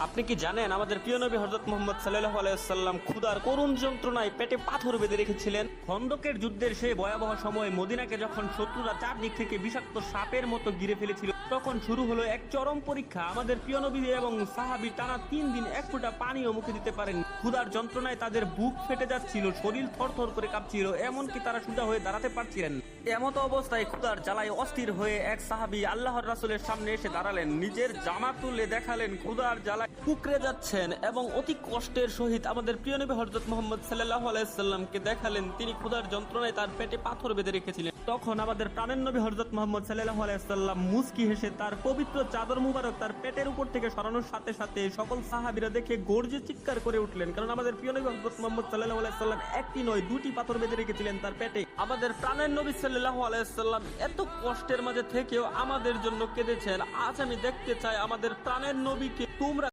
আপনি কি জানেন আমাদের প্রিয় নবী হযরত মুহাম্মদ সাল্লাল্লাহু আলাইহি ওয়াসাল্লাম ক্ষুধার করুণ যন্ত্রণায় পেটে পাথর বেঁধে রেখেছিলেন? খন্দকের যুদ্ধের সেই ভয়াবহ সময় মদিনাকে যখন শত্রুরা চারদিক থেকে বিষাক্ত সাপের মতো ঘিরে ফেলেছিল, তখন শুরু হলো এক চরম পরীক্ষা। আমাদের প্রিয় নবী এবং সাহাবী টানা 3 দিন এক ফোঁটা পানিও মুখে দিতে পারেন। ক্ষুধার যন্ত্রণায় তাদের বুক ফেটে যাচ্ছিল, শরীর থরথর করে কাঁপছিল, এমনকি তারা সোজা হয়ে দাঁড়াতে পারছিলেন। এমত অবস্থায় ক্ষুধার জ্বালায় অস্থির হয়ে এক সাহাবী আল্লাহর রাসূলের সামনে এসে দাঁড়ালেন, নিজের জামা তুলে দেখালেন ক্ষুধার জ্বালায় কুকড়ে যাচ্ছেন এবং অতি কষ্টের সহিত আমাদের প্রিয় নবী হযরত মুহাম্মদ সাল্লাল্লাহু আলাইহি ওয়াসাল্লামকে দেখালেন তিনি ক্ষুধার যন্ত্রণায় তার পেটে পাথর বেঁধে রেখেছিলেন। তখন আমাদের প্রাণের নবী হযরত মুহাম্মদ সাল্লাল্লাহু আলাইহি ওয়াসাল্লাম মুস্কি হেসে তার পবিত্র চাদর মুবারক তার পেটের উপর থেকে সরানোর সাথে সাথে সকল সাহাবীরা দেখে গর্জে চিৎকার করে উঠলেন, কারণ আমাদের প্রিয় নবী হযরত মুহাম্মদ সাল্লাল্লাহু আলাইহি ওয়াসাল্লাম একটি নয় দুটি পাথর বেঁধে রেখেছিলেন তার পেটে। আমাদের প্রাণের নবী সাল্লাল্লাহু আলাইহি ওয়াসাল্লাম এত কষ্টের মাঝে থেকেও আমাদের জন্য কেঁদেছেন। আজ আমি দেখতে চাই আমাদের প্রাণের নবীকে তোমরা